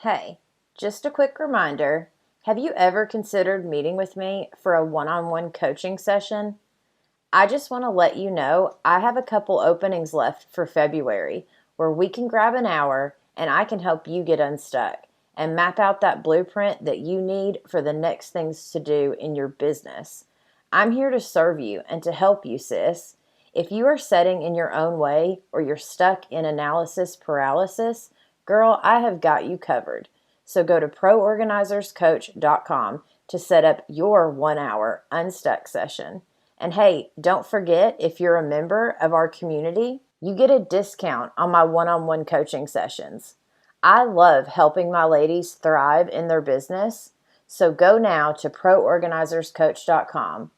Hey, just a quick reminder. Have you ever considered meeting with me for a one-on-one coaching session? I just want to let you know I have a couple openings left for February where we can grab an hour and I can help you get unstuck and map out that blueprint that you need for the next things to do in your business. I'm here to serve you and to help you, sis. If you are setting in your own way or you're stuck in analysis paralysis, girl, I have got you covered. So go to proorganizerscoach.com to set up your 1 hour unstuck session. And hey, don't forget, if you're a member of our community, you get a discount on my one-on-one coaching sessions. I love helping my ladies thrive in their business. So go now to proorganizerscoach.com.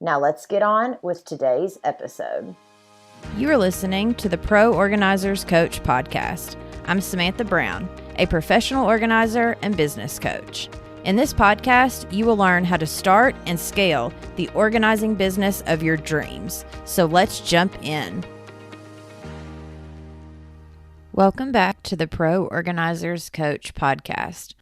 Now let's get on with today's episode. You are listening to the Pro Organizers Coach podcast. I'm Samantha Brown, a professional organizer and business coach. In this podcast, you will learn how to start and scale the organizing business of your dreams. So let's jump in. Welcome back to the Pro Organizers Coach podcast.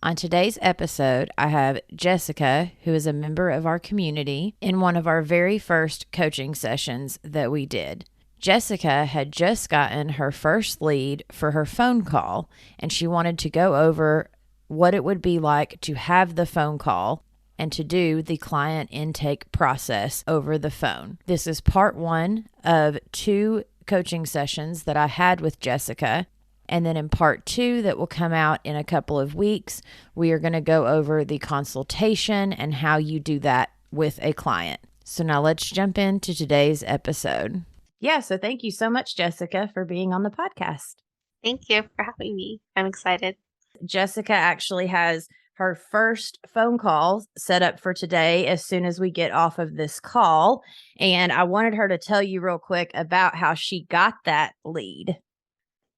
On today's episode, I have Jessica, who is a member of our community, in one of our very first coaching sessions that we did. Jessica had just gotten her first lead for her phone call, and she wanted to go over what it would be like to have the phone call and to do the client intake process over the phone. This is part one of 2 coaching sessions that I had with Jessica. And then in part 2 that will come out in a couple of weeks, we are going to go over the consultation and how you do that with a client. So now let's jump into today's episode. Yeah, so thank you so much, Jessica, for being on the podcast. Thank you for having me. I'm excited. Jessica actually has her first phone call set up for today as soon as we get off of this call. And I wanted her to tell you real quick about how she got that lead.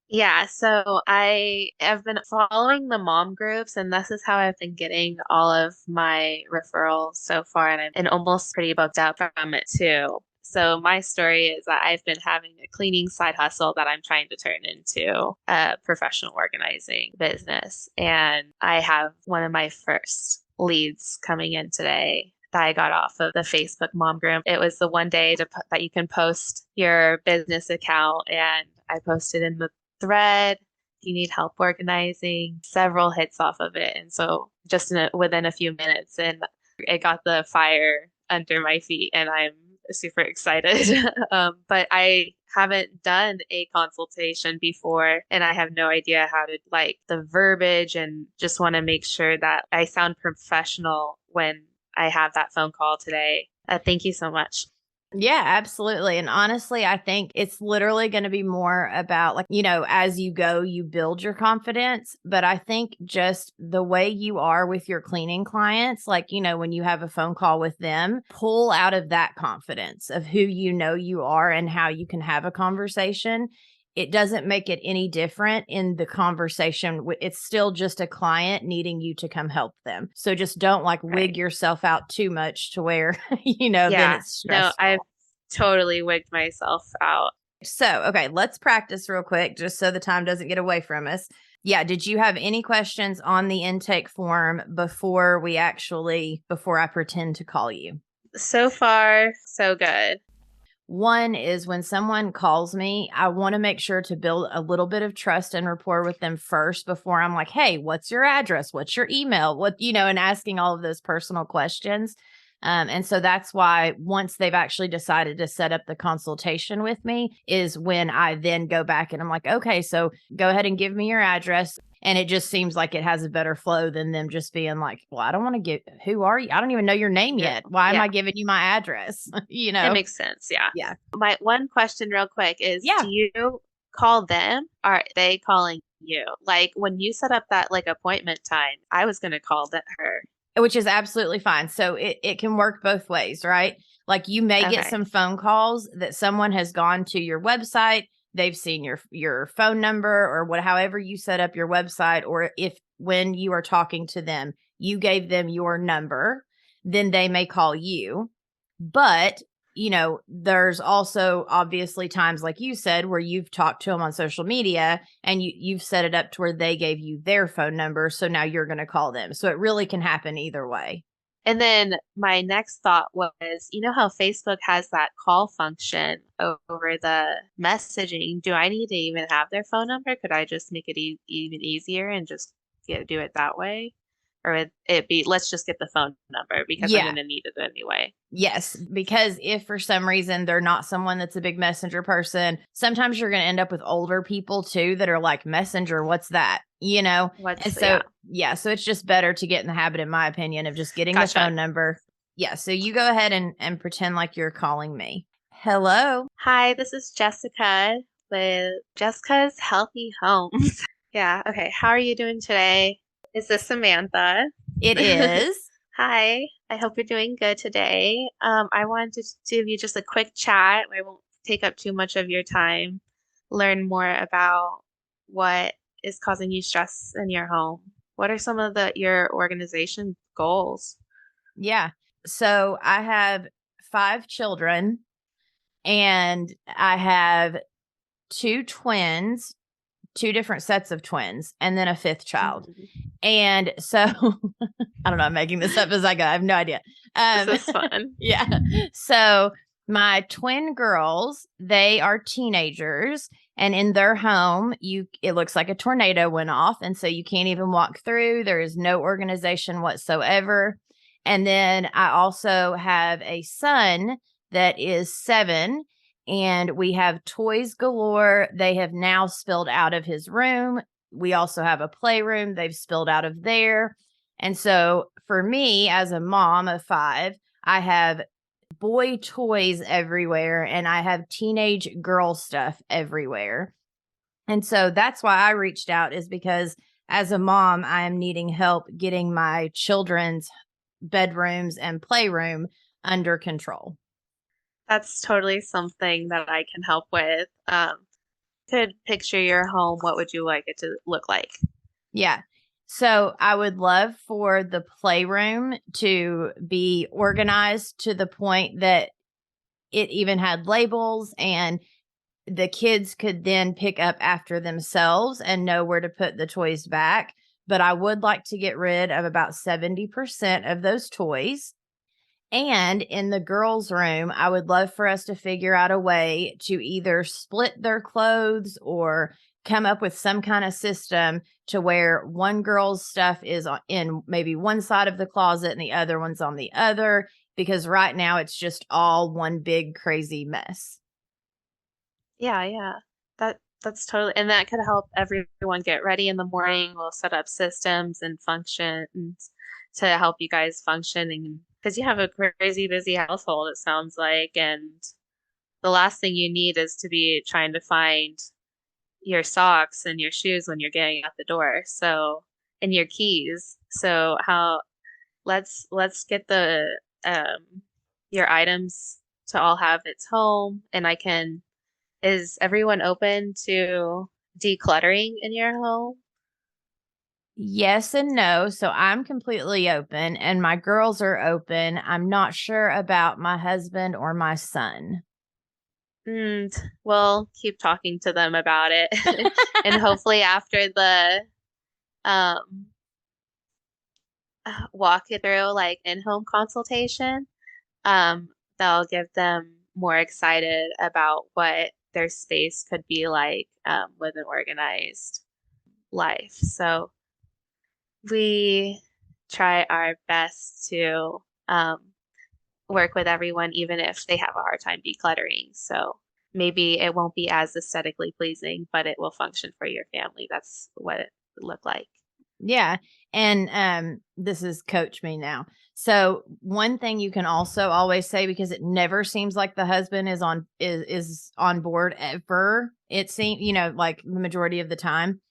Yeah, so I have been following the mom groups, and this is how I've been getting all of my referrals so far, and I'm almost pretty booked out from it too. So my story is that I've been having a cleaning side hustle that I'm trying to turn into a professional organizing business. And I have one of my first leads coming in today that I got off of the Facebook mom group. It was the one day that you can post your business account, and I posted in the thread, you need help organizing, several hits off of it. And so just within a few minutes, and it got the fire under my feet, and I'm super excited. But I haven't done a consultation before, and I have no idea how to like the verbiage, and just want to make sure that I sound professional when I have that phone call today. Thank you so much. Yeah, absolutely. And honestly, I think it's literally going to be more about like, as you go, you build your confidence. But I think just the way you are with your cleaning clients, like, when you have a phone call with them, pull out of that confidence of who you are and how you can have a conversation. It doesn't make it any different in the conversation. It's still just a client needing you to come help them. So just don't wig yourself out too much to where, then it's stressful. No, I've totally wigged myself out. So, okay, let's practice real quick just so the time doesn't get away from us. Yeah. Did you have any questions on the intake form before I pretend to call you? So far, so good. One is when someone calls me, I want to make sure to build a little bit of trust and rapport with them first before I'm like, hey, what's your address? What's your email? And asking all of those personal questions. And so that's why once they've actually decided to set up the consultation with me is when I then go back and I'm like, okay, so go ahead and give me your address. And it just seems like it has a better flow than them just being like, well, I don't want to who are you? I don't even know your name yet. Why am I giving you my address? It makes sense. Yeah. Yeah. My one question real quick is, do you call them? Or are they calling you? Like when you set up that appointment time, I was going to call her. Which is absolutely fine. So it can work both ways, right? Like you may get some phone calls that someone has gone to your website. They've seen your phone number or however you set up your website, or if when you are talking to them, you gave them your number, then they may call you. But there's also obviously times, like you said, where you've talked to them on social media and you've set it up to where they gave you their phone number. So now you're going to call them. So it really can happen either way. And then my next thought was, you know how Facebook has that call function over the messaging? Do I need to even have their phone number? Could I just make it even easier and just do it that way? Or would it be, let's just get the phone number because I'm Yeah. going to need it anyway? Yes, because if for some reason they're not someone that's a big messenger person, sometimes you're going to end up with older people too that are like, messenger, what's that? And so, so it's just better to get in the habit, in my opinion, of just getting the phone number. Yeah, so you go ahead and pretend like you're calling me. Hello. Hi, this is Jessica with Jessica's Healthy Homes. Yeah, okay. How are you doing today? Is this Samantha? It is. Hi, I hope you're doing good today. I wanted to give you just a quick chat. I won't take up too much of your time. Learn more about what is causing you stress in your home. What are some of your organization goals? Yeah. So I have 5 children and I have 2 twins, 2 different sets of twins, and then a 5th child. Mm-hmm. And so I don't know, I'm making this up as I go. I have no idea. This is fun. Yeah. So my twin girls, they are teenagers, and in their home, it looks like a tornado went off, and so you can't even walk through. There is no organization whatsoever. And then I also have a son that is 7, and we have toys galore. They have now spilled out of his room. We also have a playroom. They've spilled out of there. And so for me, as a mom of 5, I have boy toys everywhere and I have teenage girl stuff everywhere. And so that's why I reached out, is because as a mom, I am needing help getting my children's bedrooms and playroom under control. That's totally something that I can help with. Could picture your home, what would you like it to look like? Yeah. So I would love for the playroom to be organized to the point that it even had labels and the kids could then pick up after themselves and know where to put the toys back. But I would like to get rid of about 70% of those toys. And in the girls' room, I would love for us to figure out a way to either split their clothes or come up with some kind of system to where one girl's stuff is in maybe one side of the closet and the other one's on the other, because right now it's just all one big crazy mess. Yeah. That's totally, and that could help everyone get ready in the morning. We'll set up systems and functions to help you guys function, and because you have a crazy busy household, it sounds like, and the last thing you need is to be trying to find your socks and your shoes when you're getting out the door. So, and your keys. So let's get the your items to all have its home, and is everyone open to decluttering in your home? Yes and no. So I'm completely open and my girls are open. I'm not sure about my husband or my son. We'll keep talking to them about it. And hopefully after the walk it through, like in-home consultation, that'll give them more excited about what their space could be like with an organized life. So we try our best to work with everyone, even if they have a hard time decluttering. So maybe it won't be as aesthetically pleasing, but it will function for your family. That's what it would look like. Yeah. And this is coach me now. So one thing you can also always say, because it never seems like the husband is on board ever. It seems, like the majority of the time.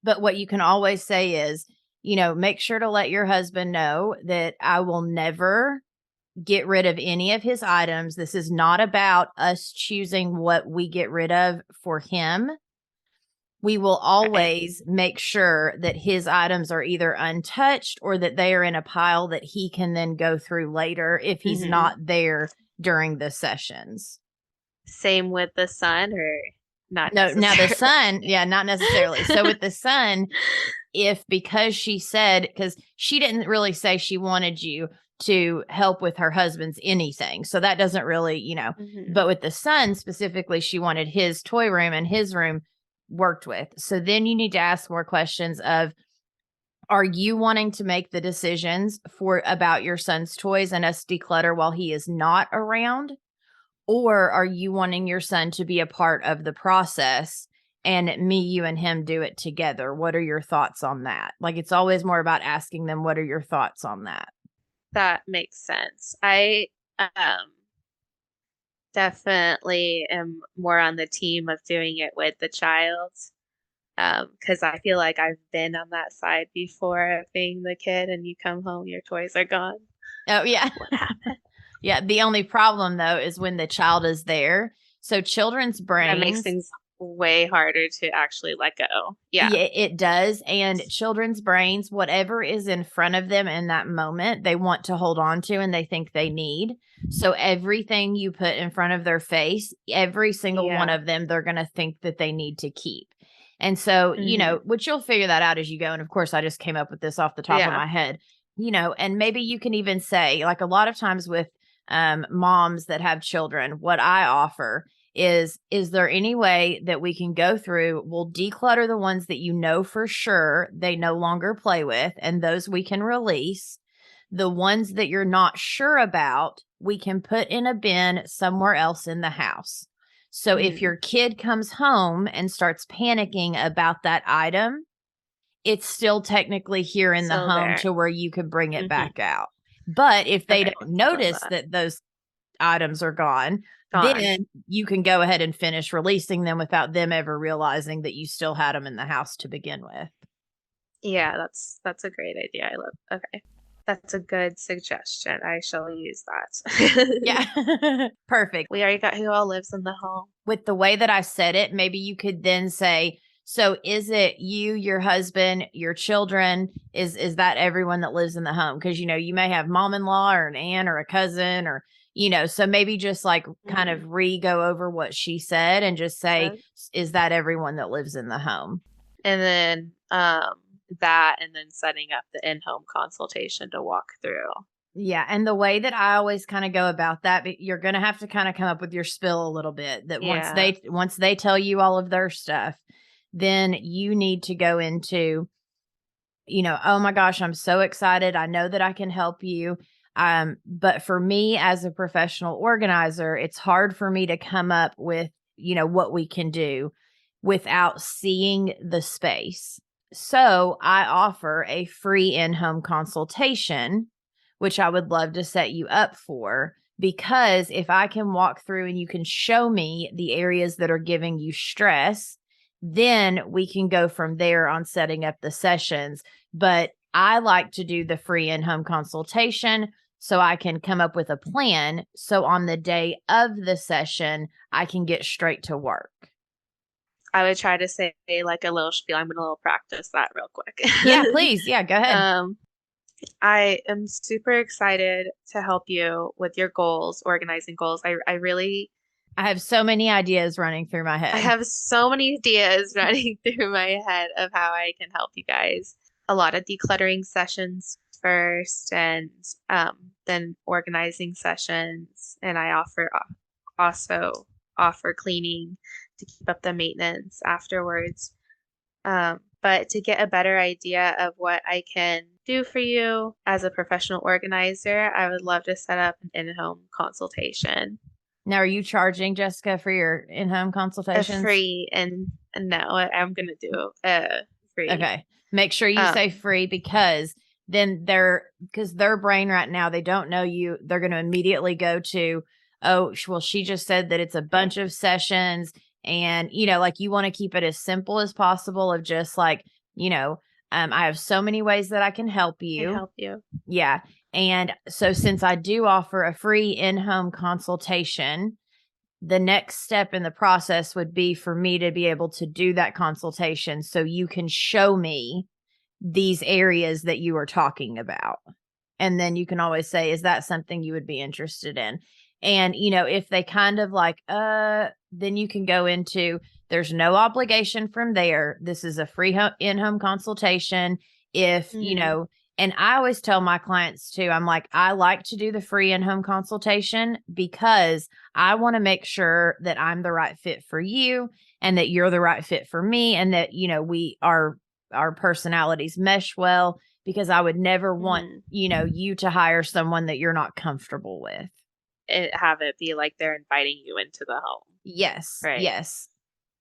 But what you can always say is, make sure to let your husband know that I will never get rid of any of his items. This is not about us choosing what we get rid of for him. We will always make sure that his items are either untouched or that they are in a pile that he can then go through later if he's not there during the sessions. Same with the son, or not No, now the necessarily? son, yeah, not necessarily. So with the son, because she said, because she didn't really say she wanted you to help with her husband's anything. So that doesn't really, but with the son specifically, she wanted his toy room and his room worked with. So then you need to ask more questions of, are you wanting to make the decisions about your son's toys and us declutter while he is not around? Or are you wanting your son to be a part of the process and me, you, and him do it together? What are your thoughts on that? Like, it's always more about asking them, what are your thoughts on that? That makes sense. I definitely am more on the team of doing it with the child. Because I feel like I've been on that side before of being the kid and you come home, your toys are gone. Oh, yeah. What happened? Yeah. The only problem, though, is when the child is there. So children's brains. That makes things way harder to actually let go. Yeah. Yeah, it does. And children's brains, whatever is in front of them in that moment, they want to hold on to and they think they need. So everything you put in front of their face, every single one of them, they're going to think that they need to keep. And so, which you'll figure that out as you go. And of course, I just came up with this off the top of my head, and maybe you can even say, like a lot of times with moms that have children, what I offer is there any way that we can go through, we'll declutter the ones that you know for sure they no longer play with, and those we can release. The ones that you're not sure about, we can put in a bin somewhere else in the house. So if your kid comes home and starts panicking about that item, it's still technically here in the home there to where you could bring it back out. But if they don't notice that those items are gone, then you can go ahead and finish releasing them without them ever realizing that you still had them in the house to begin with. Yeah, that's a great idea. I love. Okay. That's a good suggestion. I shall use that. Yeah. Perfect. We already got who all lives in the home. With the way that I said it, maybe you could then say, so is it you, your husband, your children? Is that everyone that lives in the home? Because, you may have mom-in-law or an aunt or a cousin or, so maybe just like kind of go over what she said and just say, is that everyone that lives in the home? And then, and then setting up the in-home consultation to walk through. Yeah. And the way that I always kind of go about that, you're going to have to kind of come up with your spill a little bit that once they tell you all of their stuff, then you need to go into, oh my gosh, I'm so excited. I know that I can help you. But for me as a professional organizer, it's hard for me to come up with, what we can do without seeing the space. So I offer a free in-home consultation, which I would love to set you up for, because if I can walk through and you can show me the areas that are giving you stress, then we can go from there on setting up the sessions. But I like to do the free in-home consultation so I can come up with a plan. So on the day of the session, I can get straight to work. I would try to say like a little spiel. I'm going to practice that real quick. Yeah, please. Yeah, go ahead. I am super excited to help you with your goals, organizing goals. I have so many ideas running through my head. I have so many ideas running through my head of how I can help you guys. A lot of decluttering sessions first, and then organizing sessions. And I also offer cleaning to keep up the maintenance afterwards. But to get a better idea of what I can do for you as a professional organizer, I would love to set up an in-home consultation. Now, are you charging, Jessica, for your in-home consultations? Free, and no, I'm going to do free. Okay. Make sure you say free, because then because their brain right now, they don't know you. They're going to immediately go to, oh, well, she just said that it's a bunch of sessions. And, like you want to keep it as simple as possible of just like, I have so many ways that I can help you. Yeah. And so since I do offer a free in-home consultation, the next step in the process would be for me to be able to do that consultation so you can show me these areas that you are talking about. And then you can always say, is that something you would be interested in? And, if they kind of like, then you can go into, there's no obligation from there. This is a free in-home consultation. If, and I always tell my clients too, I'm like, I like to do the free in-home consultation because I want to make sure that I'm the right fit for you and that you're the right fit for me and that, our personalities mesh well, because I would never want, you to hire someone that you're not comfortable with. Have it be like they're inviting you into the home. Yes. Right. Yes.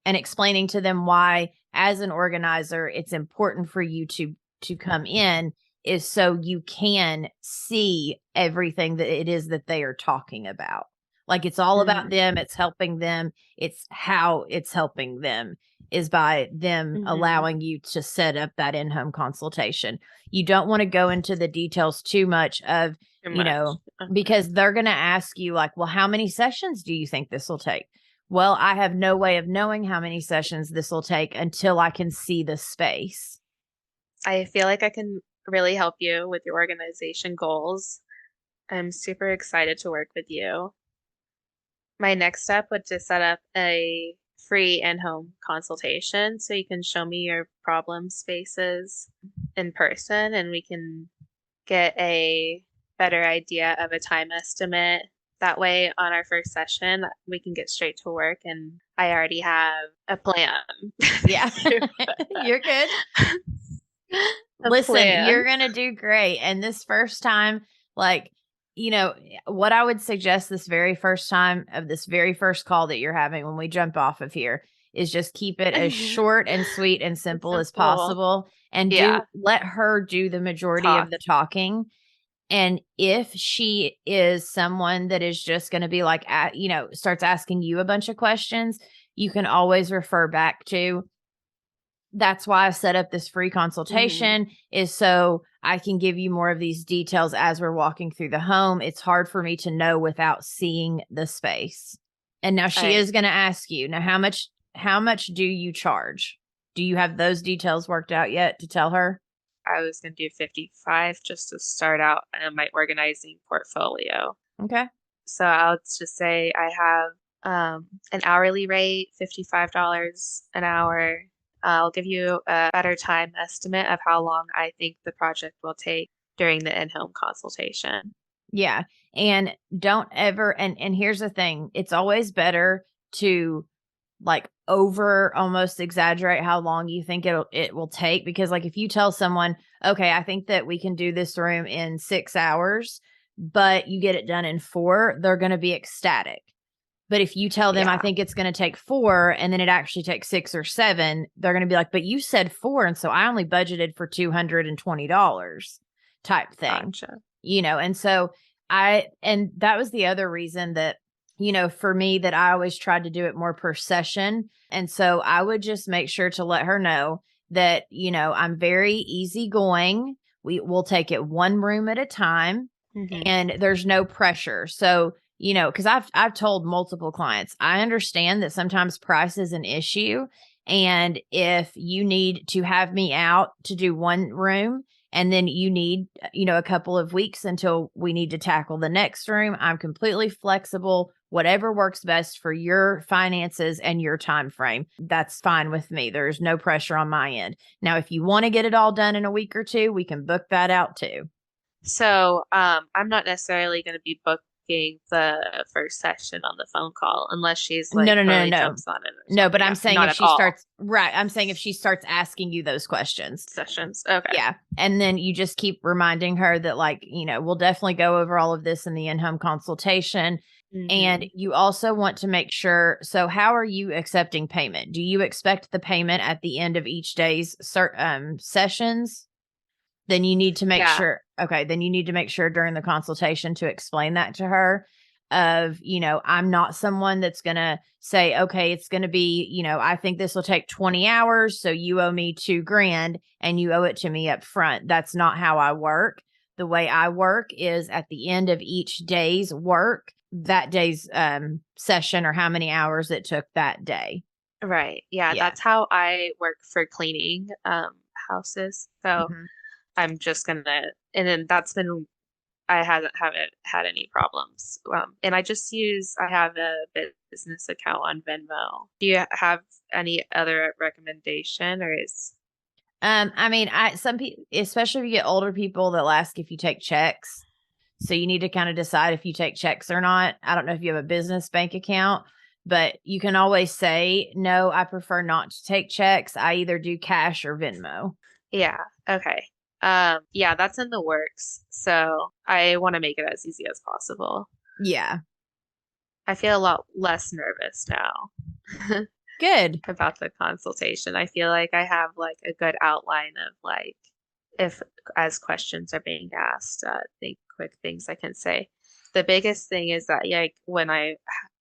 And explaining to them why, as an organizer, it's important for you to come in is so you can see everything that it is that they are talking about. Like, it's all about them. It's helping them. It's how it's helping them is by them allowing you to set up that in-home consultation. You don't want to go into the details too much of, because they're going to ask you like, well, how many sessions do you think this will take? Well, I have no way of knowing how many sessions this will take until I can see the space. I feel like I can really help you with your organization goals. I'm super excited to work with you. My next step would to set up a free in-home consultation so you can show me your problem spaces in person and we can get a better idea of a time estimate. That way, on our first session, we can get straight to work and I already have a plan. Yeah, you're good. Listen, you're going to do great. And this first time, like, what I would suggest this very first time of this very first call that you're having when we jump off of here is just keep it as short and sweet and simple as possible. And let her do the majority of the talking. And if she is someone that is just going to be like, starts asking you a bunch of questions, you can always refer back to. That's why I set up this free consultation is so I can give you more of these details as we're walking through the home. It's hard for me to know without seeing the space. And now she is going to ask you, now, how much do you charge? Do you have those details worked out yet to tell her? I was going to do 55 just to start out in my organizing portfolio. Okay. So I'll just say I have an hourly rate, $55 an hour. I'll give you a better time estimate of how long I think the project will take during the in-home consultation. Yeah. And don't ever, and here's the thing, it's always better to like over almost exaggerate how long you think it will take, because like if you tell someone, okay, I think that we can do this room in 6 hours, but you get it done in 4, they're going to be ecstatic. But if you tell them, I think it's going to take 4 and then it actually takes 6 or 7, they're going to be like, but you said 4. And so I only budgeted for $220 type thing, Gotcha. And so and that was the other reason that, for me, that I always tried to do it more per session. And so I would just make sure to let her know that, I'm very easygoing. We'll take it one room at a time and there's no pressure. So, because I've told multiple clients, I understand that sometimes price is an issue. And if you need to have me out to do one room and then you need, a couple of weeks until we need to tackle the next room, I'm completely flexible. Whatever works best for your finances and your time frame, that's fine with me. There's no pressure on my end. Now, if you want to get it all done in a week or 2, we can book that out too. So I'm not necessarily going to be booking the first session on the phone call unless she's like no. jumps on it. No, but I'm saying not if she starts, right. I'm saying if she starts asking you those questions. Sessions. Okay. Yeah. And then you just keep reminding her that like, we'll definitely go over all of this in the in-home consultation. And you also want to make sure. So how are you accepting payment? Do you expect the payment at the end of each day's sessions? Then you need to make sure. Okay. Then you need to make sure during the consultation to explain that to her of, I'm not someone that's going to say, okay, it's going to be, I think this will take 20 hours. So you owe me $2,000 and you owe it to me up front. That's not how I work. The way I work is at the end of each day's work, that day's session or how many hours it took that day. Right. Yeah. That's how I work for cleaning houses. So I'm just going to, and then that's been I haven't had any problems. And I have a business account on Venmo. Do you have any other recommendation, or is I mean, some people, especially if you get older people, they'll ask if you take checks. So you need to kind of decide if you take checks or not. I don't know if you have a business bank account, but you can always say, no, I prefer not to take checks. I either do cash or Venmo. yeah, okay. Yeah, that's in the works. So I want to make it as easy as possible. Yeah. I feel a lot less nervous now Good. about the consultation. I feel like I have like a good outline of like if as questions are being asked, think quick things I can say. The biggest thing is that like when I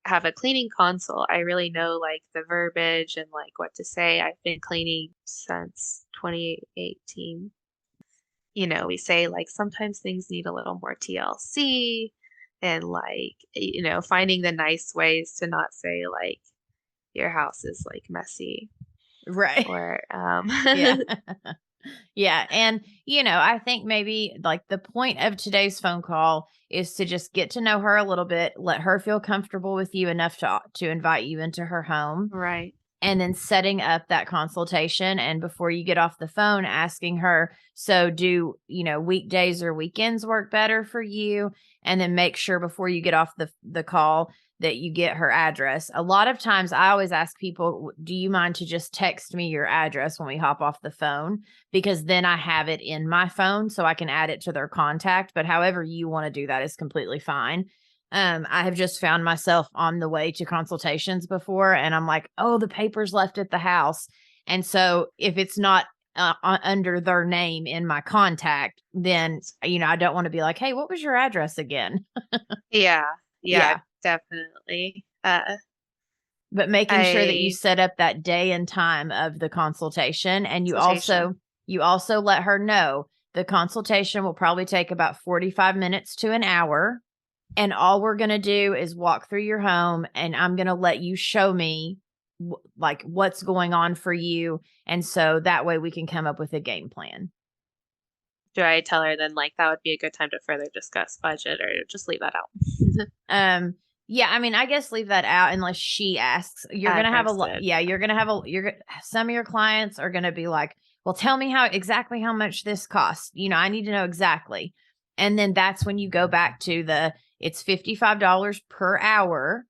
have a cleaning consult, I really know like the verbiage and like what to say. I've been cleaning since 2018. We say like sometimes things need a little more TLC and like, finding the nice ways to not say like your house is like messy Right. or Yeah. Yeah. And, I think maybe like the point of today's phone call is to just get to know her a little bit, let her feel comfortable with you enough to invite you into her home. right. And then setting up that consultation. And before you get off the phone, asking her, so do, weekdays or weekends work better for you? And then make sure before you get off the call that you get her address. A lot of times I always ask people, do you mind to just text me your address when we hop off the phone? Because then I have it in my phone so I can add it to their contact. But however you want to do that is completely fine. I have just found myself on the way to consultations before, and I'm like, oh, the paper's left at the house. And so if it's not under their name in my contact, then, I don't want to be like, hey, what was your address again? Yeah. Yeah. Yeah, definitely. But making sure that you I set up that day and time of the consultation, and consultation. you also let her know the consultation will probably take about 45 minutes to an hour. And all we're going to do is walk through your home, and I'm going to let you show me like what's going on for you. And so that way we can come up with a game plan. Do I tell her then like that would be a good time to further discuss budget or just leave that out? Yeah, I mean, I guess leave that out unless she asks. You're going to have a lot. Understood. Yeah, you're going to have some of your clients are going to be like, well, tell me exactly how much this costs. I need to know exactly. And then that's when you go back to it's $55 per hour,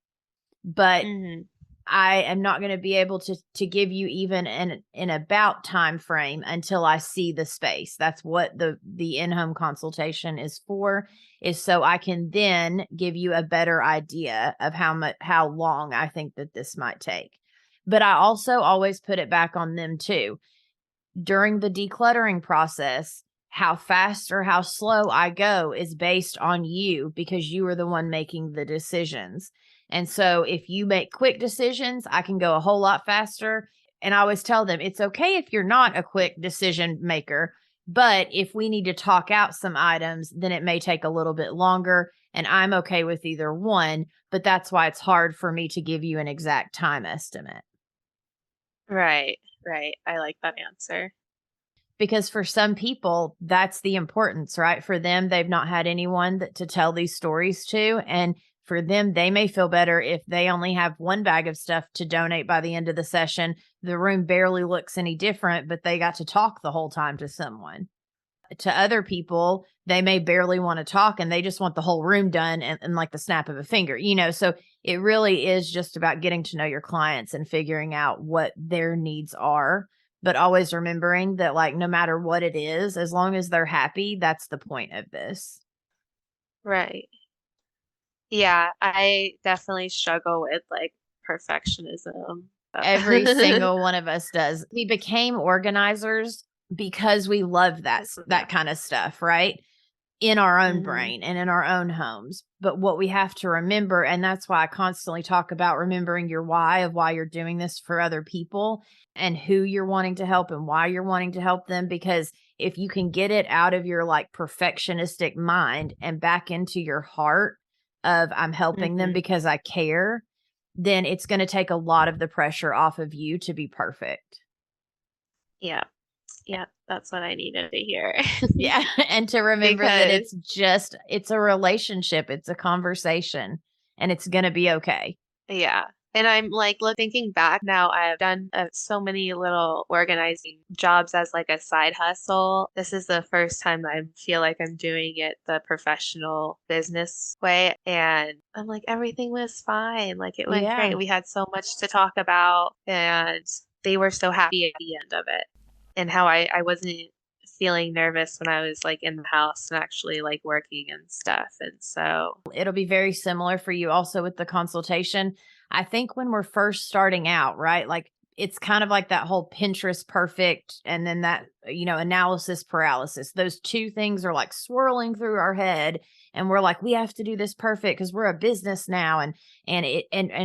but Hmm. I am not going to be able to give you even an about time frame until I see the space. That's what the in-home consultation is for, is so I can then give you a better idea of how long I think that this might take. But I also always put it back on them too. During the decluttering process, how fast or how slow I go is based on you because you are the one making the decisions. And so if you make quick decisions, I can go a whole lot faster. And I always tell them it's okay if you're not a quick decision maker, but if we need to talk out some items, then it may take a little bit longer. And I'm okay with either one, but that's why it's hard for me to give you an exact time estimate. Right, right. I like that answer. Because for some people, that's the importance, right? For them, they've not had anyone to tell these stories to. And for them, they may feel better if they only have one bag of stuff to donate by the end of the session. The room barely looks any different, but they got to talk the whole time to someone. To other people, they may barely want to talk and they just want the whole room done in like the snap of a finger, So it really is just about getting to know your clients and figuring out what their needs are, but always remembering that like no matter what it is, as long as they're happy, that's the point of this. Right. Yeah, I definitely struggle with like perfectionism. Every single one of us does. We became organizers because we love that Yeah. kind of stuff, right? In our own Hmm. brain and in our own homes. But what we have to remember, and that's why I constantly talk about remembering your why of why you're doing this for other people and who you're wanting to help and why you're wanting to help them. Because if you can get it out of your like perfectionistic mind and back into your heart of I'm helping them Hmm. because I care, then it's going to take a lot of the pressure off of you to be perfect. Yeah. Yeah, That's what I needed to hear. Yeah. And to remember that Because it's a relationship, it's a conversation, and it's going to be okay. yeah. And I'm like thinking back now, I've done so many little organizing jobs as like a side hustle. This is the first time I feel like I'm doing it the professional business way. And I'm like, everything was fine. Like it went Yeah. great. We had so much to talk about, and they were so happy at the end of it. And how I wasn't feeling nervous when I was like in the house and actually like working and stuff. And so, It'll be very similar for you also with the consultation. I think when we're first starting out, right? Like it's kind of like that whole Pinterest perfect and then that, analysis paralysis. Those two things are like swirling through our head and we're like we have to do this perfect because we're a business now and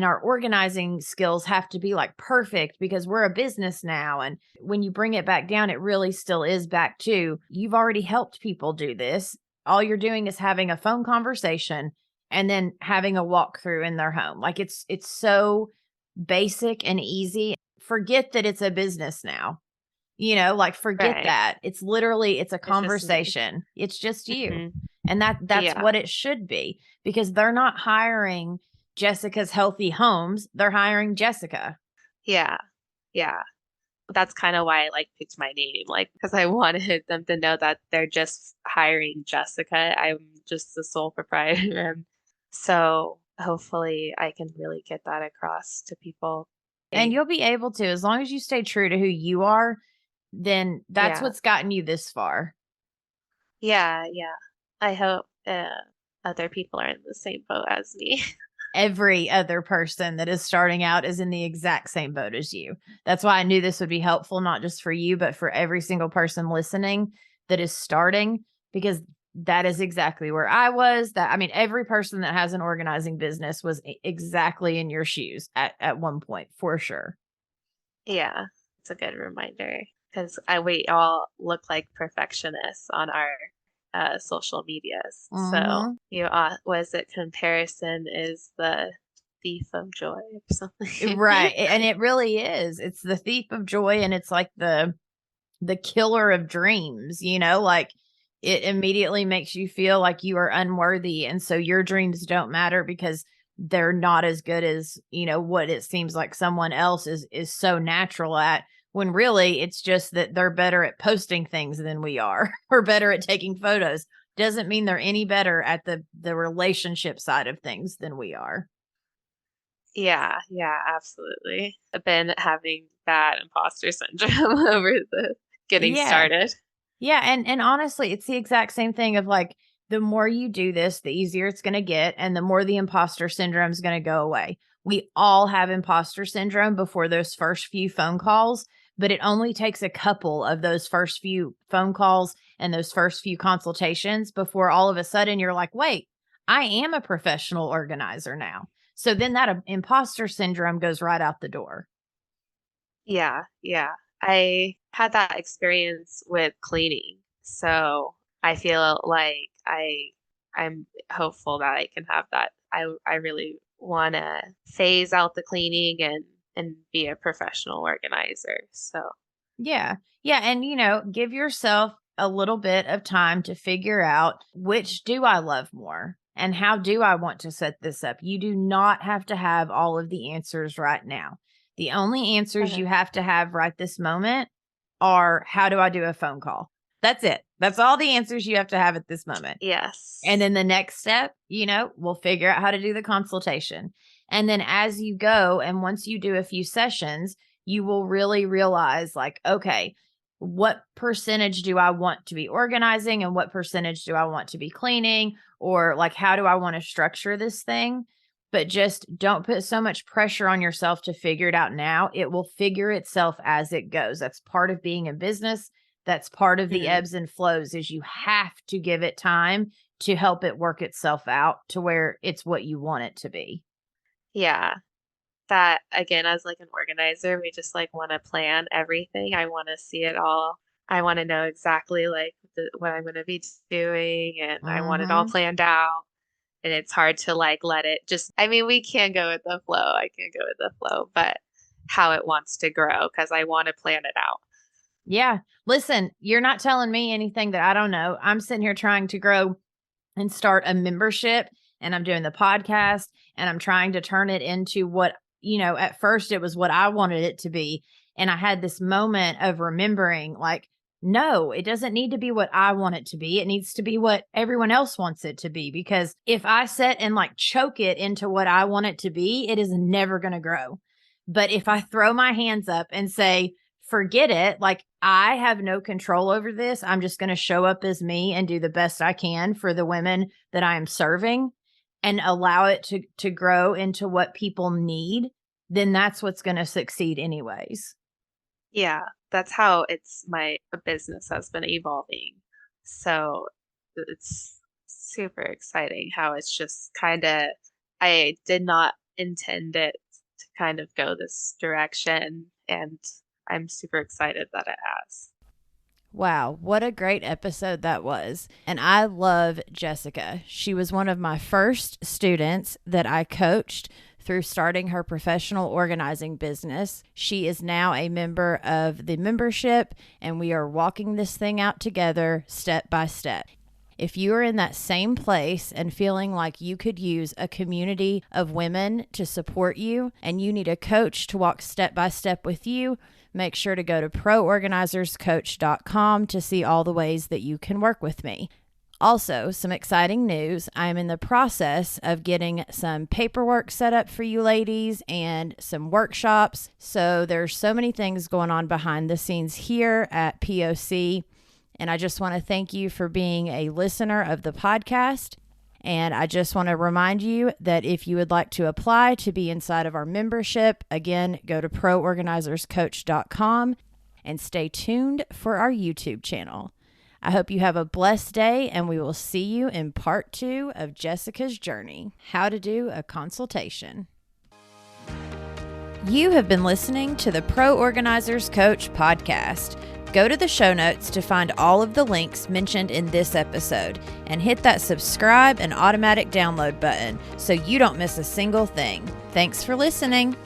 our organizing skills have to be like perfect because we're a business now. And when you bring it back down, it really still is back to you've already helped people do this. All you're doing is having a phone conversation and then having a walkthrough in their home. Like it's so basic and easy. Forget that it's a business now. Like forget right. that. It's a It's just me. conversation. It's just you. Hmm. And that's Yeah. what it should be because they're not hiring Jessica's Healthy Homes. They're hiring Jessica. Yeah. Yeah. That's kind of why I like picked my name, like because I wanted them to know that they're just hiring Jessica. I'm just the sole proprietor. So hopefully I can really get that across to people. And you'll be able to as long as you stay true to who you are, then that's Yeah. what's gotten you this far. Yeah. Yeah. I hope other people are in the same boat as me. Every other person that is starting out is in the exact same boat as you. That's why I knew this would be helpful, not just for you, but for every single person listening that is starting, because that is exactly where I was. Every person that has an organizing business was exactly in your shoes at one point, for sure. Yeah. It's a good reminder because we all look like perfectionists on our social medias. So Mm-hmm. was it comparison is the thief of joy or something? Right. And it really is. It's the thief of joy and it's like the killer of dreams, like it immediately makes you feel like you are unworthy. And so your dreams don't matter because they're not as good as, what it seems like someone else is so natural at when really it's just that they're better at posting things than we are or better at taking photos. Doesn't mean they're any better at the relationship side of things than we are. Yeah, yeah, absolutely. I've been having that imposter syndrome over the getting Yeah. started. Yeah, and honestly, it's the exact same thing of like the more you do this, the easier it's going to get and the more the imposter syndrome is going to go away. We all have imposter syndrome before those first few phone calls, but it only takes a couple of those first few phone calls and those first few consultations before all of a sudden you're like, "Wait, I am a professional organizer now." So then that imposter syndrome goes right out the door. Yeah, yeah. I had that experience with cleaning. So I feel like I'm hopeful that I can have that. I really want to phase out the cleaning and be a professional organizer. So, Yeah. Yeah. And, give yourself a little bit of time to figure out which do I love more and how do I want to set this up. You do not have to have all of the answers right now. The only answers you okay. have to have right this moment are how do I do a phone call? That's it. That's all the answers you have to have at this moment. And Yes. then the next step, we'll figure out how to do the consultation. And then as you go, and once you do a few sessions, you will really realize like, okay, what percentage do I want to be organizing and what percentage do I want to be cleaning? Or like, how do I want to structure this thing? But just don't put so much pressure on yourself to figure it out now. It will figure itself as it goes. That's part of being in business. That's part of the Hmm. ebbs and flows is you have to give it time to help it work itself out to where it's what you want it to be. Yeah. That again, as like an organizer, we just like want to plan everything. I want to see it all. I want to know exactly like what I'm going to be doing, and I want it all Mhm. planned out. And it's hard to like let it just, I mean, we can go with the flow. I can go with the flow, but how it wants to grow because I want to plan it out. Yeah. Listen, you're not telling me anything that I don't know. I'm sitting here trying to grow and start a membership, and I'm doing the podcast, and I'm trying to turn it into what, at first it was what I wanted it to be. And I had this moment of remembering, like, no, it doesn't need to be what I want it to be. It needs to be what everyone else wants it to be. Because if I sit and like choke it into what I want it to be, it is never going to grow. But if I throw my hands up and say, forget it, like I have no control over this, I'm just going to show up as me and do the best I can for the women that I am serving and allow it to grow into what people need, then that's what's going to succeed anyways. Yeah, that's how my business has been evolving. So it's super exciting how it's just kind of, I did not intend it to kind of go this direction, and I'm super excited that it has. Wow, what a great episode that was. And I love Jessica. She was one of my first students that I coached through starting her professional organizing business. She is now a member of the membership, and we are walking this thing out together step by step. If you are in that same place and feeling like you could use a community of women to support you and you need a coach to walk step by step with you, make sure to go to proorganizerscoach.com to see all the ways that you can work with me. Also, some exciting news. I'm in the process of getting some paperwork set up for you ladies and some workshops. So there's so many things going on behind the scenes here at POC. And I just want to thank you for being a listener of the podcast. And I just want to remind you that if you would like to apply to be inside of our membership, again, go to proorganizerscoach.com and stay tuned for our YouTube channel. I hope you have a blessed day, and we will see you in part 2 of Jessica's journey, how to do a consultation. You have been listening to the Pro Organizers Coach podcast. Go to the show notes to find all of the links mentioned in this episode and hit that subscribe and automatic download button so you don't miss a single thing. Thanks for listening.